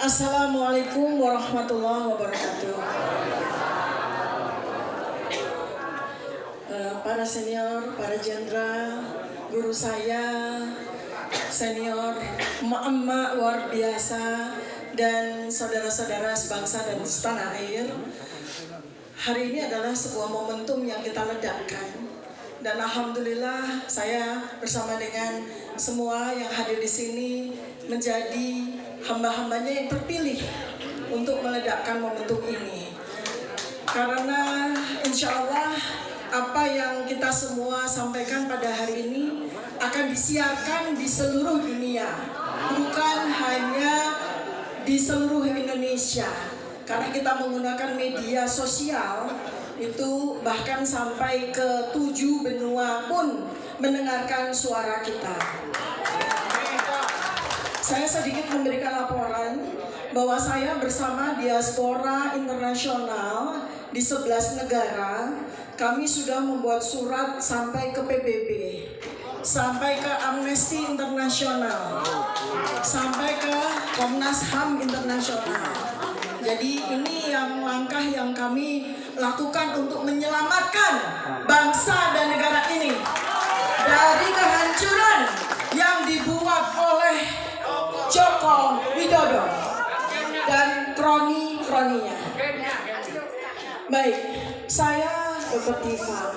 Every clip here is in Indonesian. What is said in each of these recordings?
Assalamualaikum warahmatullahi wabarakatuh. Para senior, para jenderal, guru saya, senior, emak-emak luar biasa, dan saudara-saudara sebangsa dan setanah air. Hari ini adalah sebuah momentum yang kita ledakkan. Dan alhamdulillah saya bersama dengan semua yang hadir di sini menjadi hamba-hambanya yang terpilih untuk meledakkan momentum ini. Karena insya Allah apa yang kita semua sampaikan pada hari ini akan disiarkan di seluruh dunia, bukan hanya di seluruh Indonesia. Karena kita menggunakan media sosial, itu bahkan sampai ke 7 benua pun mendengarkan suara kita. Saya sedikit memberikan laporan bahwa saya bersama diaspora internasional di 11 negara, kami sudah membuat surat sampai ke PBB, sampai ke Amnesty Internasional, sampai ke Komnas HAM Internasional. Jadi ini yang langkah yang kami lakukan untuk menyelamatkan bangsa dan negara ini dari kehancuran yang dibuat oleh Joko Widodo dan kroni-kroninya. Baik, saya Dr. Tifa.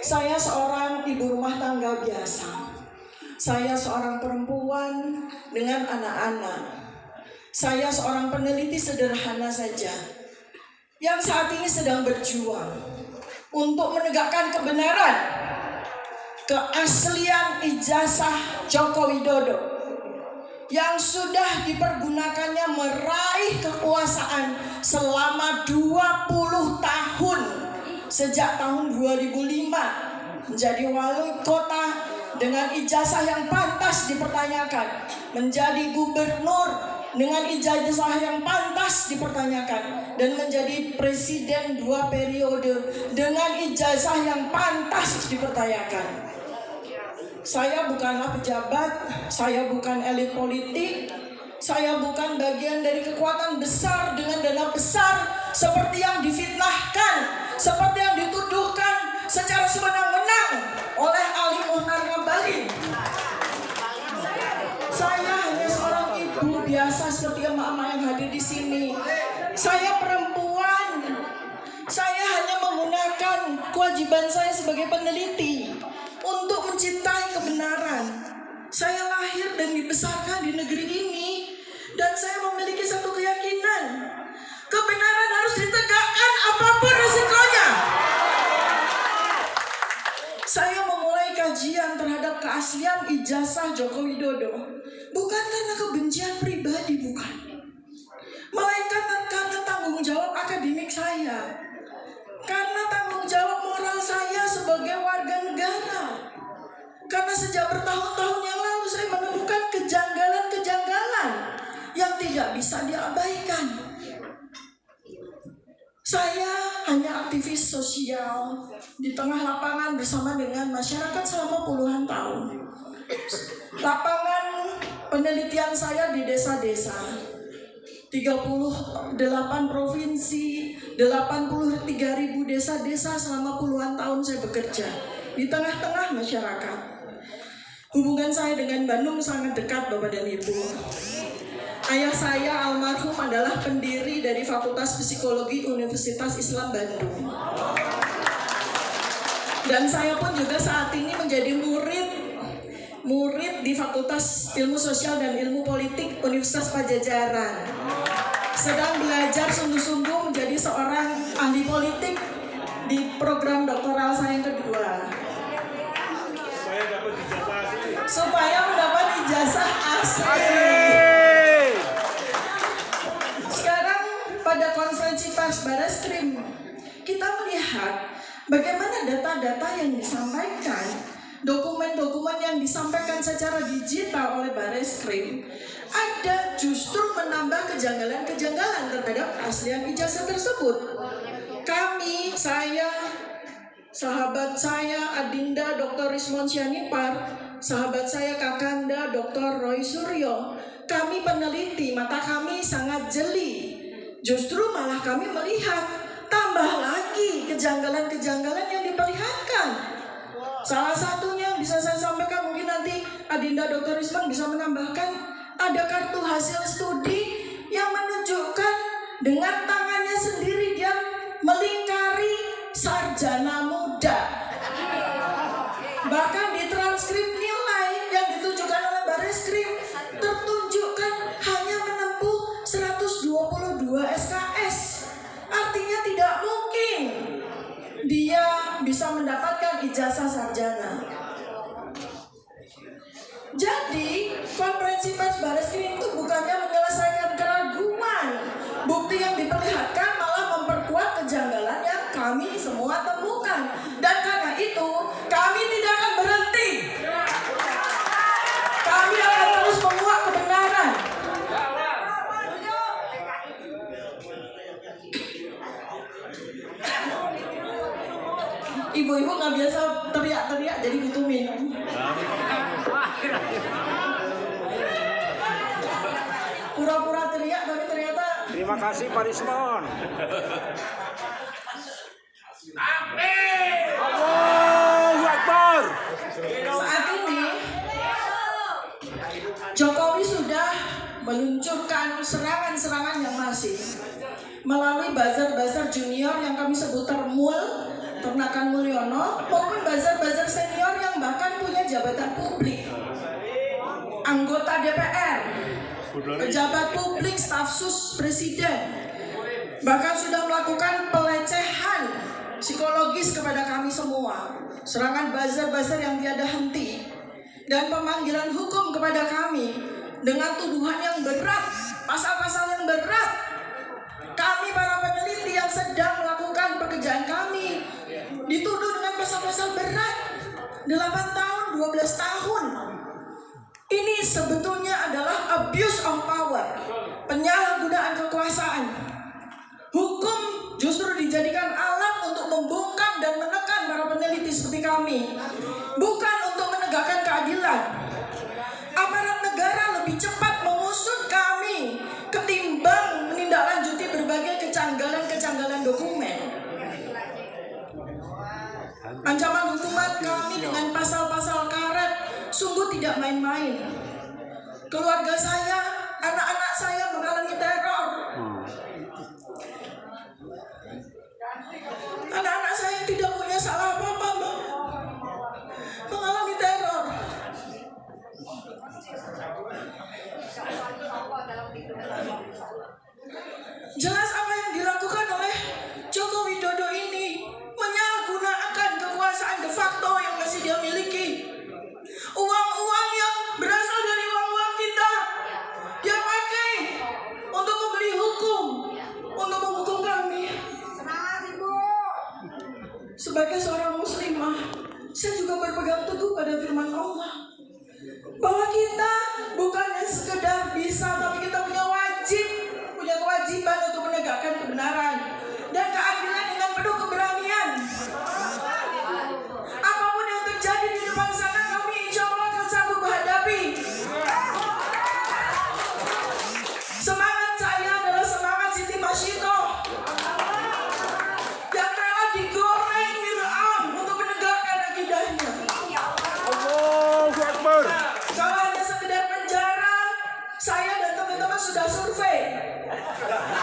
Saya seorang ibu rumah tangga biasa. Saya seorang perempuan dengan anak-anak. Saya seorang peneliti sederhana saja yang saat ini sedang berjuang untuk menegakkan kebenaran, keaslian ijazah Joko Widodo yang sudah dipergunakannya meraih kekuasaan selama 20 tahun sejak tahun 2005 menjadi wali kota dengan ijazah yang pantas dipertanyakan, menjadi gubernur dengan ijazah yang pantas dipertanyakan, dan menjadi presiden 2 periode dengan ijazah yang pantas dipertanyakan. Saya bukanlah pejabat, saya bukan elit politik, saya bukan bagian dari kekuatan besar dengan dana besar seperti yang difitnahkan, seperti yang dituduhkan secara sewenang-wenang oleh Ali Muhtar Ngabalin. Saya hanya seorang ibu biasa seperti emak-emak yang hadir di sini. Saya perempuan. Saya hanya menggunakan kewajiban saya sebagai peneliti untuk mencintai kebenaran. Saya lahir dan dibesarkan di negeri ini, dan saya memiliki satu keyakinan: kebenaran harus ditegakkan apapun resikonya. Saya memulai kajian terhadap keaslian ijazah Joko Widodo bukan karena kebencian pribadi, bukan, melainkan karena tanggung jawab akademik saya, karena tanggung jawab moral saya sebagai warga negara. Karena sejak bertahun-tahun yang lalu saya menemukan kejanggalan-kejanggalan yang tidak bisa diabaikan. Saya hanya aktivis sosial di tengah lapangan bersama dengan masyarakat selama puluhan tahun. Lapangan penelitian saya di desa-desa, 38 provinsi, 83.000 desa-desa selama puluhan tahun saya bekerja di tengah-tengah masyarakat. Hubungan saya dengan Bandung sangat dekat, Bapak dan Ibu. Ayah saya almarhum adalah pendiri dari Fakultas Psikologi Universitas Islam Bandung. Dan saya pun juga saat ini menjadi murid di Fakultas Ilmu Sosial dan Ilmu Politik Universitas Padjadjaran. Sedang belajar sungguh-sungguh menjadi seorang ahli politik di program doktoral saya yang kedua. Supaya mendapat ijazah asli. Sekarang pada konferensi pers Bareskrim, kita melihat bagaimana data-data yang disampaikan, dokumen-dokumen yang disampaikan secara digital oleh Bareskrim, ada justru menambah kejanggalan-kejanggalan terhadap keaslian ijazah tersebut. Kami, saya, sahabat saya Adinda Dr. Rismon Syanipar, sahabat saya Kakanda Dr. Roy Suryo, kami peneliti, mata kami sangat jeli. Justru malah kami melihat tambah lagi kejanggalan-kejanggalan yang diperlihatkan. Salah satunya bisa saya sampaikan, mungkin nanti Adinda Dr. Risman bisa menambahkan, ada kartu hasil studi yang menunjukkan dengan tangannya sendiri dia melingkari sarjana muda. Bahkan di transkrip nilai yang ditunjukkan oleh Bareskrim tertunjukkan hanya menempuh 122 SKS. Artinya tidak mungkin dia bisa mendapatkan ijazah sarjana. Jadi konferensi pers Bareskrim itu bukannya menyelesaikan keraguan, bukti yang diperlihatkan malah memperkuat kejanggalan yang kami semua temukan. Dan karena itu kami tidak akan berhenti. Kami akan terus menguak kebenaran. Ibu-ibu nggak biasa teriak-teriak, jadi gitumin. Pura-pura teriak tapi ternyata. Terima kasih Pak Rismon. Allahu Akbar. Saat ini Jokowi sudah meluncurkan serangan-serangan yang masif melalui buzzer-buzzer junior yang kami sebut Termul, Ternakan Mulyono, maupun buzzer-buzzer senior yang bahkan punya jabatan publik, anggota DPR, pejabat publik, staf sus presiden, bahkan sudah melakukan pelecehan psikologis kepada kami semua. Serangan buzzer-buzzer yang tiada henti dan pemanggilan hukum kepada kami dengan tuduhan yang berat, pasal-pasal yang berat. Kami para peneliti yang sedang melakukan pekerjaan kami dituduh dengan pasal-pasal berat, 8 tahun, 12 tahun. Ini sebetulnya adalah abuse of power, penyalahgunaan kekuasaan. Hukum justru dijadikan alat untuk membungkam dan menekan para peneliti seperti kami, bukan untuk menegakkan keadilan. Aparat negara lebih cepat mengusut kami ketimbang menindaklanjuti berbagai kejanggalan-kejanggalan dokumen. Ancaman hukuman kami dengan pasal-pasal karet sungguh tidak main-main. Keluarga saya, anak-anak saya mengalami teror. Anak-anak saya tidak punya salah apa-apa, mengalami teror. Jelas apa yang dilakukan oleh Joko Widodo ini menyalahgunakan kekuasaan de facto yang masih dia miliki. Uang-uang yang berasal dari uang-uang kita dia pakai untuk membeli hukum, untuk menghukum kami. Sebagai seorang muslimah, saya juga berpegang teguh pada firman Allah bahwa kita bukannya sekedar bisa, tapi kita punya kewajiban untuk menegakkan kebenaran dan keadilan dengan penuh keberanian. Apapun yang terjadi di depan sana, kami insya Allah akan sanggup menghadapi. Semangat saya adalah semangat Siti Masyitoh yang rela digoreng Fir'aun untuk menegakkan akidahnya. Allahu Akbar. Kalau hanya sekedar penjara, saya dan teman-teman sudah survei.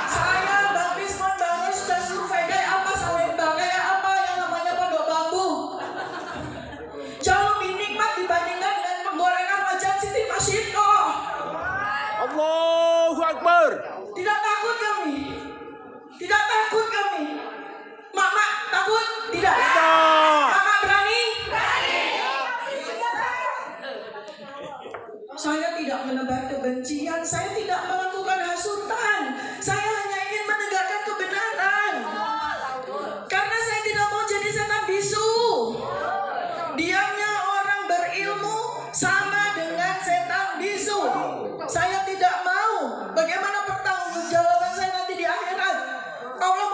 Saya, Bang Rismon, Bang Ros sudah survei kayak apa Salemba, kayak apa yang namanya Pondok Bambu. Jauh lebih nikmat dibandingkan dengan penggorengan wajan Siti Masyitoh. Allahu Akbar. Tidak takut kami. Tidak takut kami. Mak takut? Tidak. Mak berani? Berani. Saya tidak menebar kebencian. Saya tidak melakukan hasutan. Saya hanya ingin menegakkan kebenaran. Karena saya tidak mau jadi setan bisu. Diamnya orang berilmu sama dengan setan bisu. Saya tidak mau. Bagaimana pertanggungjawaban saya nanti di akhirat? Allah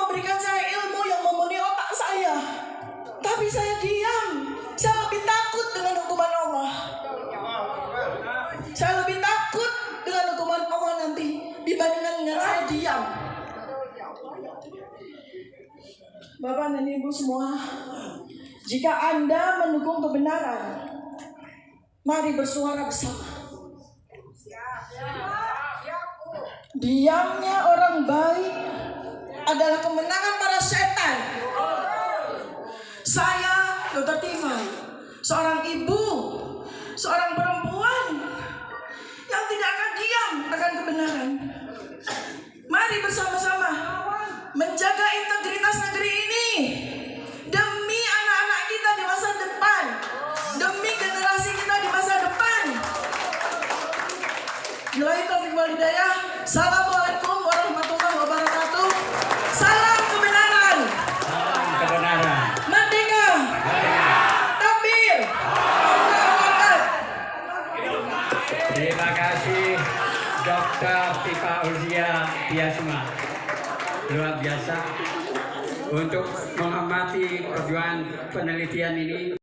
dibandingkan dengan saya diam. Bapak dan Ibu semua, jika Anda mendukung kebenaran, mari bersuara bersama. Diamnya orang baik adalah kemenangan para setan. Saya, Dr. Tifa, seorang ibu, seorang perempuan yang tidak akan diam akan kebenaran. Mari bersama-sama menjaga integritas negeri ini demi anak-anak kita di masa depan, demi generasi kita di masa depan. Billahi taufiq wal hidayah. Assalamualaikum warahmatullahi wabarakatuh. Salam kebenaran. Salam kebenaran. Merdeka. Takbir. Terima kasih Dr. Tifa Auzia Biasma. Luar biasa untuk mengamati perjuangan penelitian ini.